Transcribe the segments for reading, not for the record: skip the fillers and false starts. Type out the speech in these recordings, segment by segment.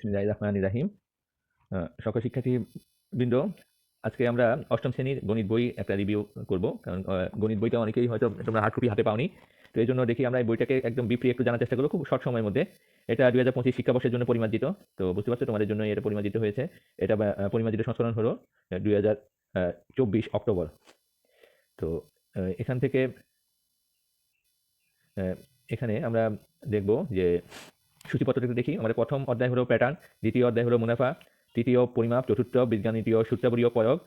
বিসমিল্লাহির রহমানির রহিম। সকল শিক্ষার্থীবৃন্দ, আজকে আমরা অষ্টম শ্রেণীর গণিত বই একটা রিভিউ করব। কারণ গণিত বইটা অনেকেই হয়তো তোমরা হার্ড কপি হাতে পাওনি। তো এই জন্য দেখি আমরা এই বইটাকে একদম ব্রিফলি একটু জানার চেষ্টা করবো খুব শর্ট সময়ের মধ্যে। এটা 2025 শিক্ষাবর্ষের জন্য পরিমার্জিত। তো বুঝতে পারছো তোমাদের জন্য এটা পরিমার্জিত হয়েছে। এটা পরিমার্জিত সংস্করণ হলো 2024 অক্টোবর। তো এখান থেকে এখানে আমরা দেখব যে সূচিপত্রটা একটু দেখি। আমাদের প্রথম অধ্যায় হলো প্যাটার্ন, দ্বিতীয় অধ্যায় হলো মুনাফা, তৃতীয় পরিমাপ, চতুর্থ বীজগণিতীয় সূত্রাবলী ও প্রয়োগ,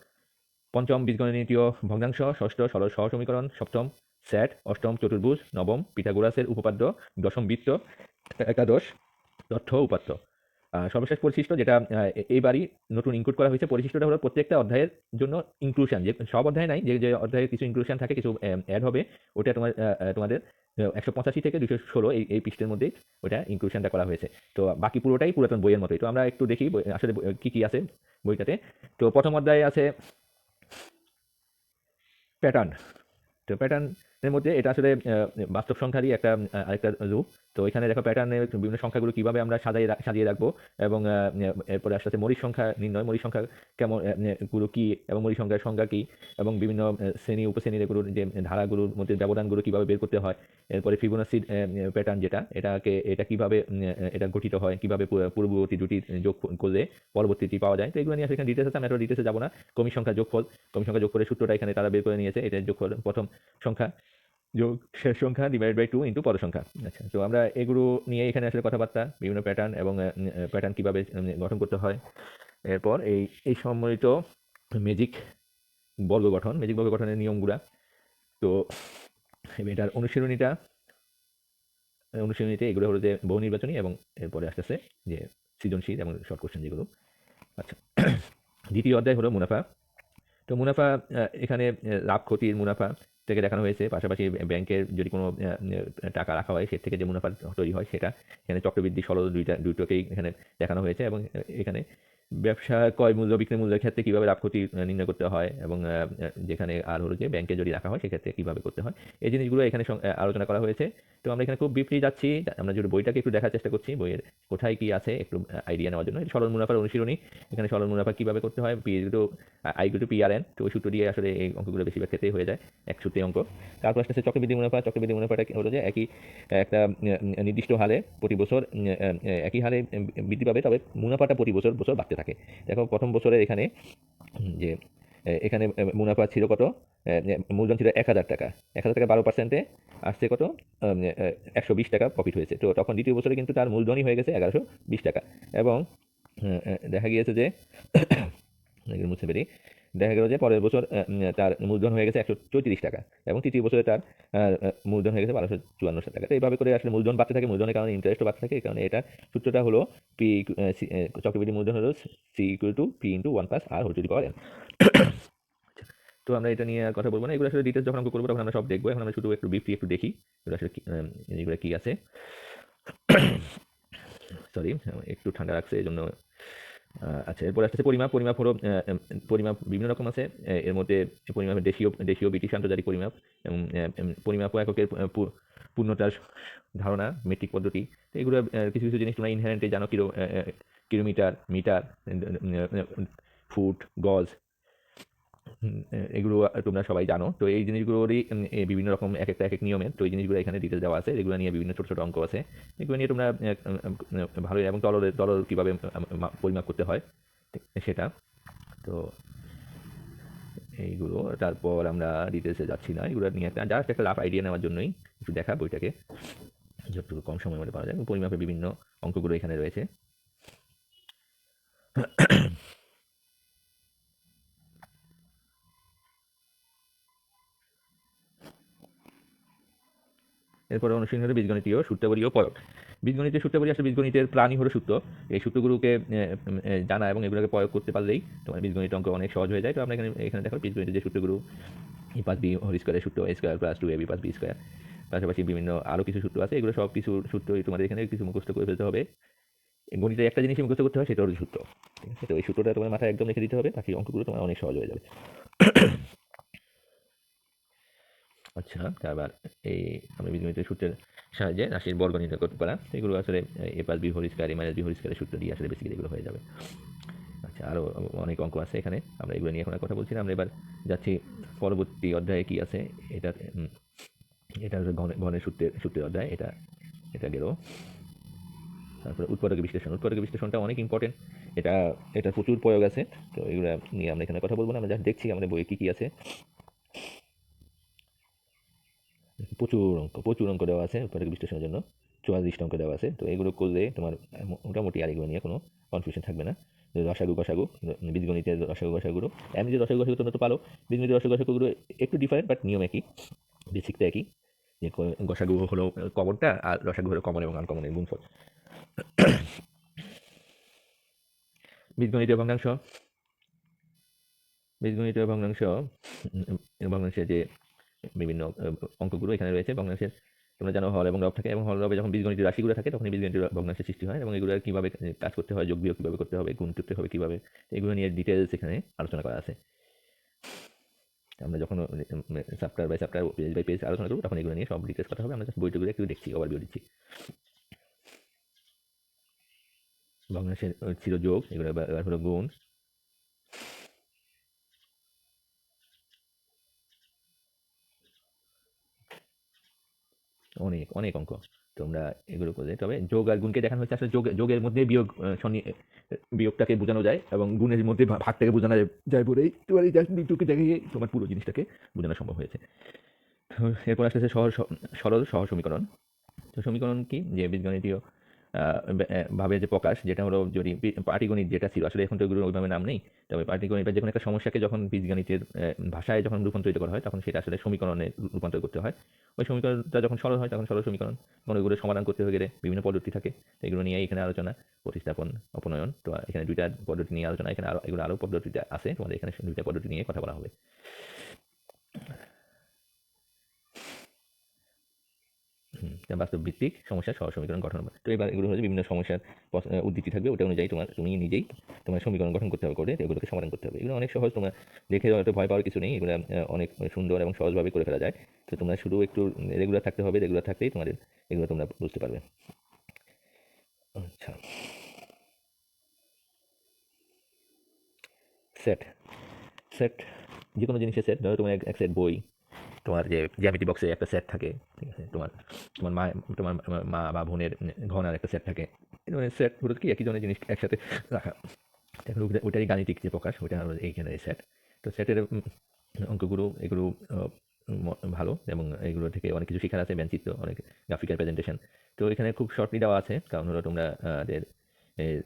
পঞ্চম বীজগণিতীয় ভগ্নাংশ, ষষ্ঠ সরল সহসমীকরণ, সপ্তম সেট, অষ্টম চতুর্ভুজ, নবম পিথাগোরাসের উপপাদ্য, দশম বৃত্ত, একাদশ তথ্য উপাত্ত। সর্বশেষ পরিশিষ্ট যেটা এইবারই নতুন ইনক্লুড করা হয়েছে, পরিশিষ্টটা হলো প্রত্যেকটা অধ্যায়ের জন্য ইনক্লুশন। যে সব অধ্যায় নাই, যে যে অধ্যায়ে কিছু ইনক্লুশন থাকে, কিছু অ্যাড হবে, ওটা তোমাদের 185 থেকে 216 এই পৃষ্ঠের মধ্যেই ওটা ইনক্লুশনটা করা হয়েছে। তো বাকি পুরোটাই পুরাতন বইয়ের মতোই। তো আমরা একটু দেখি আসলে কি কি আছে বইটাতে। তো প্রথম অধ্যায়ে আছে প্যাটার্ন। তো প্যাটার্নের মধ্যে এটা আসলে বাস্তব সংখ্যারই একটা আরেকটা রূপ। তো এখানে দেখো প্যাটার্নের বিভিন্ন সংখ্যাগুলো কিভাবে আমরা সাজিয়ে রাখবো, এবং এরপরে আস্তে আস্তে মৌলিক সংখ্যা নির্ণয়, মৌলিক সংখ্যা কেমন গুলো কি, এবং মৌলিক সংখ্যার সংজ্ঞা কি, এবং বিভিন্ন শ্রেণী উপশ্রেণীর এগুলোর যে ধারাগুলোর মধ্যে ব্যবধানগুলো কিভাবে বের করতে হয়। এরপরে ফিবোনাসি প্যাটার্ন যেটা, এটা কিভাবে এটা গঠিত হয়, কিভাবে পূর্ববর্তী দুটি যোগ করলে পরবর্তীটি পাওয়া যায়। তো এগুলো নিয়ে এখানে ডিটেলস আছে, আমি একটা ডিটেলসে যাবো না। কমির সংখ্যা যোগফল, কমির সংখ্যা যোগ করে সূত্রটা এখানে তারা বের করে নিয়েছে। এটা যোগফল প্রথম সংখ্যা যোগ শেষ সংখ্যা ডিভাইড বাই 2 ইন্টু পদ সংখ্যা। আচ্ছা, তো আমরা এগুলো নিয়ে এখানে আসলে কথাবার্তা, বিভিন্ন প্যাটার্ন এবং প্যাটার্ন কিভাবে গঠন করতে হয়। এরপর এই সম্মিলিত ম্যাজিক বর্গ গঠন, ম্যাজিক বর্গ গঠনের নিয়মগুলা। তো এটার অনুশীলনীতে এগুলো হলো যে বহু নির্বাচনী, এবং এরপরে আসতেছে যে সৃজনশীল এবং শর্ট কোশ্চেন যেগুলো। আচ্ছা, দ্বিতীয় অধ্যায় হলো মুনাফা। তো মুনাফা, এখানে লাভ ক্ষতির মুনাফা থেকে দেখানো হয়েছে। পাশাপাশি ব্যাংকের যদি কোনো টাকা রাখা হয়, সে থেকে যে মুনাফা তৈরি হয় সেটা এখানে চক্রবৃদ্ধি সরল দুটোকেই এখানে দেখানো হয়েছে। এবং এখানে ব্যবসা ক্রয় মূল্য বিক্রয় মূল্যের ক্ষেত্রে কীভাবে লাভ ক্ষতি নির্ণয় করতে হয়, এবং যেখানে আর হলো যে ব্যাংকে যদি রাখা হয় সেক্ষেত্রে কীভাবে করতে হয়, এই জিনিসগুলো এখানে আলোচনা করা হয়েছে। তো আমরা এখানে খুব ব্রিফলি যাচ্ছি, আমরা যদি বইটাকে একটু দেখার চেষ্টা করছি, বইয়ের কোথায় কি আছে একটু আইডিয়া নেওয়ার জন্য। সরল মুনাফার অনুশীলনী, এখানে সরল মুনাফা কীভাবে করতে হয়, I/PRN। তো ওই সূত্র দিয়ে আসলে এই অঙ্কগুলো বেশিরভাগ ক্ষেত্রেই হয়ে যায়, এক সূত্রে অঙ্ক। তারপর আসতেছে চক্রবৃদ্ধি মুনাফা। চক্রবৃদ্ধি মুনাফাটা হলো যে একটা নির্দিষ্ট হারে প্রতি বছর একই হারে বৃদ্ধি পাবে, তবে মুনাফাটা প্রতি বছর বছর বাড়তে থাকে। দেখো প্রথম বছরে এখানে যে এখানে মুনাফা ছিল কত, মূলধন ছিল 1000 টাকা। 1000 টাকা 12%-এ আসছে কত, 120 টাকা প্রফিট হয়েছে। তো তখন দ্বিতীয় বছরে কিন্তু তার মূলধনই হয়ে গেছে 1120 টাকা। এবং দেখা গিয়েছে যে মুছে বেরি দেখা গেল যে পরের বছর তার মূলধন হয়ে গেছে 134 টাকা, এবং তৃতীয় বছরে তার মূলধন হয়ে গেছে 1254 টাকা। তো এইভাবে করে আসলে মূলধন বাড়তে থাকে, মূলধনের কারণে ইন্টারেস্টও বাড়তে থাকে। এই কারণে এটা সূত্রটা হলো পি, চক্রবৃদ্ধি মূলধন হলো C=P × 1 + R^n। তো আমরা এটা নিয়ে আর কথা বলবো না, এগুলো আসলে ডিটেলস যখন অঙ্ক করবো তখন আমরা সব দেখবো। এখন আমরা শুধু একটু ব্রিফলি একটু দেখি এগুলো আসলে এগুলো কি আছে। সরি, একটু ঠান্ডা রাখছে এই জন্য। আচ্ছা, এরপর আসতেছে পরিমাপ। পরিমাপ হলো পরিমাপ বিভিন্ন রকম আছে। এর মধ্যে পরিমাপের দেশীয় ব্রিটিশ আন্তর্জাতিক পরিমাপ, এবং পরিমাপ ও এককের পূর্ণতার ধারণা, মেট্রিক পদ্ধতি। তো এগুলো কিছু কিছু জিনিস তোমরা ইনহেরেন্টলি জানো, কিলোমিটার, মিটার, ফুট, গজ, এগুলো তোমরা সবাই জানো। তো এই জিনিসগুলোরই বিভিন্ন রকম এক একটা এক এক নিয়মের। তো এই জিনিসগুলো এখানে ডিটেল দেওয়া আছে, এগুলো নিয়ে বিভিন্ন ছোট ছোট অঙ্ক আছে। এগুলো নিয়ে তোমরা ভালোই, এবং তরল কীভাবে পরিমাপ করতে হয় সেটা। তো এইগুলো তারপর আমরা ডিটেলসে যাচ্ছি না, এগুলো নিয়ে জাস্ট একটা লাফ আইডিয়া নেওয়ার জন্যই একটু দেখা বইটাকে, যতটুকু কম সময়ের মধ্যে পাওয়া যায়। পরিমাপের বিভিন্ন অঙ্কগুলো এখানে রয়েছে। এরপরে অনুশীলন হলো বীজগণিতীয় সূত্রাবলী ও প্রয়োগ। বীজগণিতের সূত্রাবলী আসলে বীজগণিতের প্রাণই হলো সূত্র। এই সূত্রগুলোকে জানা এবং এগুলোকে প্রয়োগ করতে পারলেই তোমার বীজগণিত অঙ্ক অনেক সহজ হয়ে যায়। তো আমরা এখানে দেখো বীজগণিতের যে সূত্রগুলো, a+b² সূত্র, a² + 2ab + b², পাশাপাশি বিভিন্ন আরও কিছু সূত্র আছে। এগুলো সব কিছু সূত্রই তোমাদের এখানে কিছু মুখস্থ করে ফেলতে হবে। গণিতের একটা জিনিসই মুখস্থ করতে হয়, সেটা হলো সূত্র। ঠিক আছে, তো এই সূত্রটা তোমার মাথায় একদম রেখে দিতে হবে, বাকি অঙ্কগুলো তোমার অনেক সহজ হয়ে যাবে। আচ্ছা, আবার এই আমরা বীজগণিত সূত্রের সাহায্যে রাশির বর্গ নির্ণয় করতে পারা, এগুলো আসলে এ প্লাস বি হোল স্কয়ার এ মাইনাস বি হোল স্কয়ারের সূত্র দিয়ে আসলে বেসিক্যালি এগুলো হয়ে যাবে। আচ্ছা, আরও অনেক অঙ্ক আছে এখানে, আমরা এগুলো নিয়ে এখন আর কথা বলছি না। আমরা এবার যাচ্ছি পরবর্তী অধ্যায়ে কি আছে। এটা এটা হচ্ছে ঘনের সূত্রের অধ্যায়। এটা এটা গেল। তারপরে উৎপাদকের বিশ্লেষণ। উৎপাদকের বিশ্লেষণটা অনেক ইম্পর্টেন্ট। এটা এটা প্রচুর প্রয়োগ আছে। তো এগুলো নিয়ে আমরা এখানে কথা বলবো না। আমরা যা দেখছি আমাদের বইয়ে কী কী আছে। প্রচুর অঙ্ক দেওয়া আছে উৎপাদক বিশ্লেষণের জন্য। 44টা অঙ্ক দেওয়া আছে। তো এগুলো করলে তোমার মোটামুটি আর এগুলো নিয়ে কোনো কনফিউশন থাকবে না। রসাগু গসাগু, বীজগণিতের রসাগু গসাগুলো, এমনি রসাগু গসাগু তোমরা তো পারো। বীজগণিতের রসাগু গসাগুলো একটু ডিফারেন্ট, বাট নিয়ম একই, বেসিকটা একই। যে গসাগু হলো কমনটা, আর রসাগু হলো কমন এবং আনকমনের গুণফল। বীজগণিতীয় ভগ্নাংশ। বীজগণিতীয় ভগ্নাংশের যে বিভিন্ন অঙ্কগুলো এখানে রয়েছে। ভগ্নাংশের তোমরা জানো হর এবং লব থাকে, এবং হর লবে যখন বীজগণিতীয় রাশিগুলো থাকে তখন বীজগণিতীয় ভগ্নাংশের সৃষ্টি হয়, এবং এগুলো কীভাবে কাজ করতে হয়, যোগ বিয়োগ কীভাবে করতে হবে, গুণ করতে হবে কীভাবে, এগুলো নিয়ে ডিটেলস এখানে আলোচনা করা আছে। আমরা যখন chapter by chapter, page by page আলোচনা করবো, তখন এগুলো নিয়ে সব ডিটেলস কথা হবে। আমরা জাস্ট বইটুকু একটু দেখছি, ওভারভিউ দিচ্ছি। ভগ্নাংশের ছিল যোগ, এগুলো এবার হলো গুণ। অনেক অনেক অঙ্ক তোমরা এগুলো করলে। তবে যোগ আর গুণকে দেখানো হচ্ছে আসলে যোগের মধ্যে বিয়োগ, বিয়োগটাকে বোঝানো যায়, এবং গুণের মধ্যে ভাগটাকে বোঝানো যায় বলেই তোমার এই দুটোকে দেখিয়ে তোমার পুরো জিনিসটাকে বোঝানো সম্ভব হয়েছে। এরপর আসতেছে সরল সহজ সমীকরণ। তো সমীকরণ কি, যে বীজগণিতীয় ভাবে যে প্রকাশ, যেটা হলো যদি পাটিগণিত যেটা ছিল, আসলে এখন তো এগুলো ওইভাবে নাম নেই। তবে পাটিগণিত বা যে কোনো একটা সমস্যাকে যখন বীজগণিতের ভাষায় যখন রূপান্তরিত করা হয়, তখন সেটা আসলে সমীকরণে রূপান্তর করতে হয়। ওই সমীকরণটা যখন সরল হয় তখন সরল সমীকরণ। তখন ওইগুলো সমাধান করতে হয়ে গেলে বিভিন্ন পদ্ধতি থাকে। তো এগুলো নিয়ে এখানে আলোচনা, প্রতিস্থাপন, অপনয়ন। তো এখানে দুইটা পদ্ধতি নিয়ে আলোচনা, এখানে এগুলো আরও পদ্ধতিতে আছে, তোমাদের এখানে দুইটা পদ্ধতি নিয়ে কথা বলা হবে। বাস্তব ভিত্তিক সমস্যার সহজ সমীকরণ গঠন। তো এবার এগুলো হচ্ছে বিভিন্ন সমস্যার উদ্ধৃতি থাকবে, ওটা অনুযায়ী তুমি নিজেই তোমার সমীকরণ গঠন করতে হবে, করে এগুলোকে সমাধান করতে হবে। এগুলো অনেক সহজ, তোমরা দেখে হয়তো ভয় পাওয়ার কিছু নেই। এগুলো অনেক সুন্দর এবং সহজভাবে করে ফেলা যায়। তো তোমরা শুধু একটু রেগুলার থাকতে হবে, রেগুলার থাকতেই তোমাদের এগুলো তোমরা বুঝতে পারবে। আচ্ছা, সেট। সেট যে কোনো জিনিসের সেট। ধরো তোমার এক সেট বই, তোমার যে জ্যামিতি বক্সে একটা সেট থাকে, ঠিক আছে, তোমার তোমার মা তোমার মা বা বোনের ঘনার একটা সেট থাকে। এই ধরনের সেট হলো কি একই ধরনের জিনিস একসাথে রাখা। এখন ওইটারই গাণিতিক যে প্রকাশ, ওইটা হলো এইখানে সেট। তো সেটের অঙ্কগুলো এগুলো ভালো, এবং এগুলো থেকে অনেক কিছু শেখার আছে, ব্যঞ্চিত্র, অনেক গ্রাফিক্যাল প্রেজেন্টেশন। তো এখানে খুব শর্টলি দেওয়া আছে, কারণ হলো তোমরা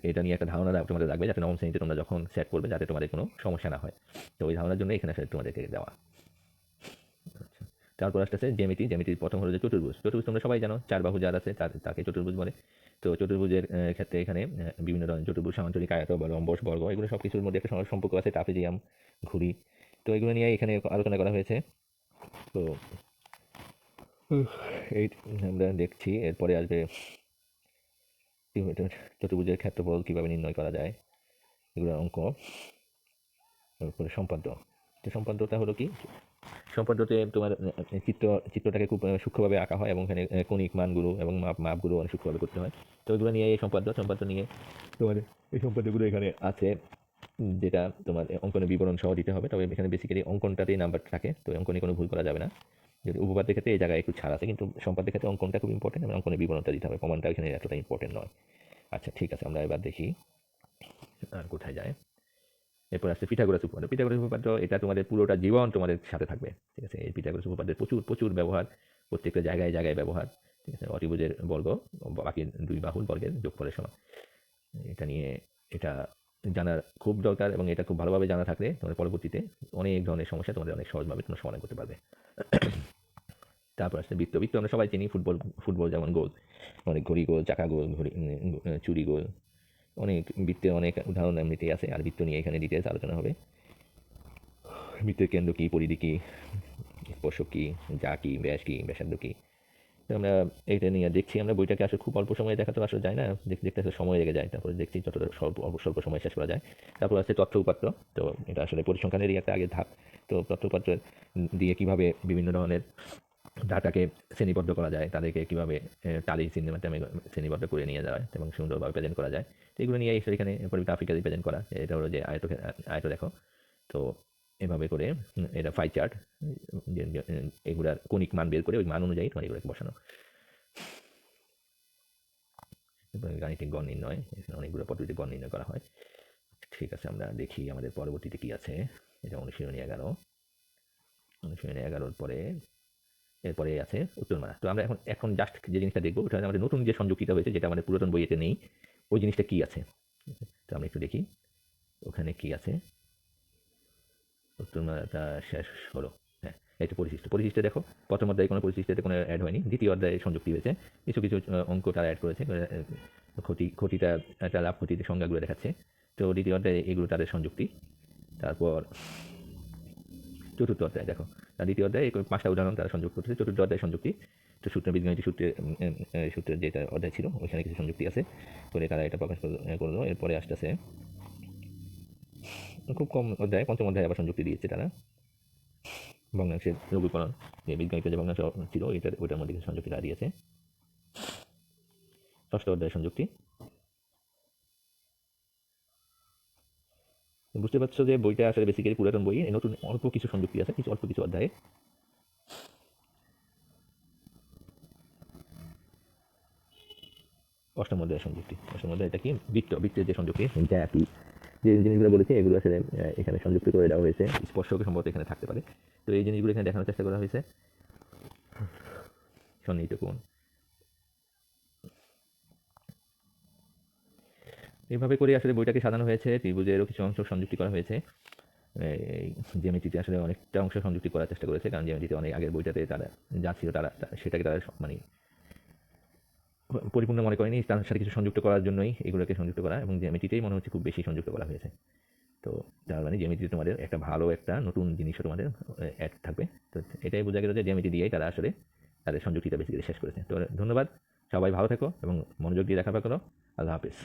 এটা নিয়ে একটা ধারণা তোমাদের রাখবে, যাতে নবম শ্রেণীতে তোমরা যখন সেট করবে যাতে তোমাদের কোনো সমস্যা না হয়। তো ওই ধারণার জন্য এখানে আসলে তোমাদেরকে দেওয়া। আচ্ছা, তারপর আসতেছে জ্যামিতির প্রথম হলো যে চতুর্ভুজ। চতুর্ভুজ তোমরা সবাই জানো, চার বাহু যার আছে তাকে চতুর্ভুজ বলে। তো চতুর্ভুজের ক্ষেত্রে এখানে বিভিন্ন ধরনের চতুর্ভুজ, সামান্তরিক, আয়ত বা লম্বস, বর্গ, এগুলো সব কিছুর মধ্যে একটা সম্পর্ক আছে, ট্রাপিজিয়াম, ঘুড়ি। তো এগুলো নিয়ে এখানে আলোচনা করা হয়েছে। তো এই আমরা দেখছি, এরপরে আসবে চতুর্ভুজের ক্ষেত্রফল কীভাবে নির্ণয় করা যায়, এগুলো অঙ্ক। তারপরে সম্পাদ্য। তো সম্পাদ্যটা হলো কি, সম্পাদ্যতে তোমার চিত্রটাকে খুব সূক্ষ্মভাবে আঁকা হয়, এবং এখানে কণিক মানগুলো এবং মাপগুলো অনেক সূক্ষ্মভাবে করতে হয়। তো ওইগুলো নিয়ে এই সম্পাদ্য নিয়ে তোমার এই সম্পাদ্যগুলো এখানে আছে, যেটা তোমার অঙ্কনের বিবরণ সহ দিতে হবে। তবে এখানে বেসিক্যালি অঙ্কনটাতেই নাম্বার থাকে, তো অঙ্কনে কোনো ভুল করা যাবে না। যদি উপপাদ্যের ক্ষেত্রে এই জায়গায় একটু ছাড় আছে, কিন্তু সম্পাদ্যের ক্ষেত্রে অঙ্কনটা খুব ইম্পর্টেন্ট, এবং অঙ্কনের বিবরণটা দিতে হবে, প্রমাণটা এখানে এতটা ইম্পর্টেন্ট নয়। আচ্ছা, ঠিক আছে, আমরা এবার দেখি আর কোথায় যায়। এরপর আসছে পিথাগোরাস উপপাদ্য। পিথাগোরাস উপপাদ্য এটা তোমাদের পুরোটা জীবন তোমাদের সাথে থাকবে, ঠিক আছে। এই পিথাগোরাস উপপাদ্যের প্রচুর প্রচুর ব্যবহার, প্রত্যেকটা জায়গায় জায়গায় ব্যবহার, ঠিক আছে। অতিভুজের বর্গ, বাকি দুই বাহুর বর্গের যোগফলের সমান। এটা নিয়ে এটা জানার খুব দরকার, এবং এটা খুব ভালোভাবে জানা থাকলে তোমাদের পরবর্তীতে অনেক ধরনের সমস্যা তোমাদের অনেক সহজভাবে তোমরা সমাধান করতে পারবে। তারপর আসছে বৃত্ত। বৃত্ত আমরা সবাই চিনি, ফুটবল যেমন গোল, অনেক ঘড়ি গোল, চাকা গোল, চুরি গোল, অনেক বৃত্তের অনেক উদাহরণ এমনিতেই আছে। আর বৃত্ত নিয়ে এখানে ডিটেলস আলোচনা হবে। বৃত্তের কেন্দ্র কী, পরিধি কী, স্পর্শক কী, যা কী, ব্যাস কী, ব্যাসার্ধ কী, তো আমরা এইটা নিয়ে দেখছি, আমরা বইটাকে আসলে খুব অল্প সময়ে দেখা তো আসলে যায় না, দেখতে দেখতে আসলে সময় লেগে যায়, তারপরে দেখছি যতটা স্বল্প সময় শেষ করা যায়। তারপর আছে তথ্য উপাত্ত। তো এটা আসলে পরিসংখ্যানেরই একটা আগের ধাপ। তো তথ্য উপাত্ত দিয়ে কিভাবে বিভিন্ন ধরনের ডাটাকে শ্রেণীবদ্ধ করা যায়, তাদেরকে কীভাবে টালি সিস্টেমে শ্রেণীবদ্ধ করে নিয়ে যাওয়া যায় এবং সুন্দরভাবে প্রেজেন্ট করা যায়। তো এগুলো নিয়ে এসে এখানে গ্রাফিক্যালি প্রেজেন্ট করা, এটা হলো যে আয়ত দেখো। তো এভাবে করে এটা ফাই চার্ট, এগুলার কণিক মান বের করে ওই মান অনুযায়ী তোমার এগুলোকে বসানো। গাণিতিক গড় নির্ণয়, এখানে অনেকগুলো পদ্ধতিতে গড় নির্ণয় করা হয়। ঠিক আছে, আমরা দেখি আমাদের পরবর্তীতে কি আছে। এটা অনুশীলনী 11। অনুশীলনী 11-র পরে এরপরে আছে উত্তরমালা। তো আমরা এখন জাস্ট যে জিনিসটা দেখবো ওটা আমাদের নতুন যে সংযুক্তিটা হয়েছে, যেটা আমাদের পুরাতন বইয়েতে নেই, ওই জিনিসটা কি আছে। তো আমরা একটু দেখি ওখানে কি আছে। উত্তরমালাটা শেষ হলো। হ্যাঁ, এই তো পরিশিষ্ট দেখো, প্রথম অধ্যায়ে কোনো পরিশিষ্টতে কোনো অ্যাড হয়নি, দ্বিতীয় অধ্যায়ে সংযুক্তি হয়েছে, কিছু কিছু অঙ্ক তারা অ্যাড করেছে। ক্ষতিটা একটা লাভ ক্ষতির সংজ্ঞাগুলো দেখাচ্ছে। তো দ্বিতীয় অধ্যায়ে এগুলো তাদের সংযুক্তি। তারপর চতুর্থ অধ্যায় দেখো, দ্বিতীয় অধ্যায়ে 5টা উদাহরণ তারা সংযুক্ত করতেছে। চতুর্থ অধ্যায় সংযুক্তি, তো বীজগণিত সূত্রের যেটা অধ্যায় ছিল ওইখানে কিছু সংযুক্তি আছে, করে তারা এটা প্রকাশ করলো। এরপরে আসতেছে খুব কম অধ্যায়, পঞ্চম অধ্যায় আবার সংযুক্তি দিয়েছে তারা, ভগ্নাংশের লঘুকরণ, যে বীজগণিতের যে ভগ্নাংশ ছিল ওইটার মধ্যে কিছু সংযুক্তি তারা দিয়েছে। ষষ্ঠ অধ্যায় সংযুক্তি। বুঝতে পারছো যে বইটা আসলে বেসিক্যালি পুরাতন বই, নতুন অল্প কিছু সংযুক্তি আছে, অল্প কিছু অধ্যায়ে। অষ্টম অধ্যায় সংযুক্তি। অষ্টম অধ্যায় এটা কি, বৃত্তের যে সংযুক্তি, এটা একই যে জিনিসগুলো বলেছে এগুলো আসলে এখানে সংযুক্ত করে দেওয়া হয়েছে। স্পর্শক সম্ভবত এখানে থাকতে পারে। তো এই জিনিসগুলো এখানে দেখানোর চেষ্টা করা হয়েছে। সন্নিহিত কোণ, এইভাবে করে আসলে বইটাকে সাজানো হয়েছে। ত্রিভুজেরও কিছু অংশ সংযুক্তি করা হয়েছে। এই জ্যামিতিতে আসলে অনেকটা অংশ সংযুক্তি করার চেষ্টা করেছে, কারণ জ্যামিতিতে অনেক আগের বইটাতে তারা যা ছিল সেটাকে তারা মানে পরিপূর্ণ মনে করেনি, তার সাথে কিছু সংযুক্ত করার জন্যই এগুলোকে সংযুক্ত করা, এবং জ্যামিতিতেই মনে হচ্ছে খুব বেশি সংযুক্ত করা হয়েছে। তো তার মানে জ্যামিতিতে তোমাদের একটা ভালো একটা নতুন জিনিসও তোমাদের অ্যাড থাকবে। তো এটাই বোঝা গেল যে জ্যামিতি দিয়েই তারা আসলে তাদের সংযুক্তিটা বেসিক্যালি শেষ করেছে। তো ধন্যবাদ, সবাই ভালো থেকো এবং মনোযোগ দিয়ে দেখার করো। আল্লাহ হাফিজ।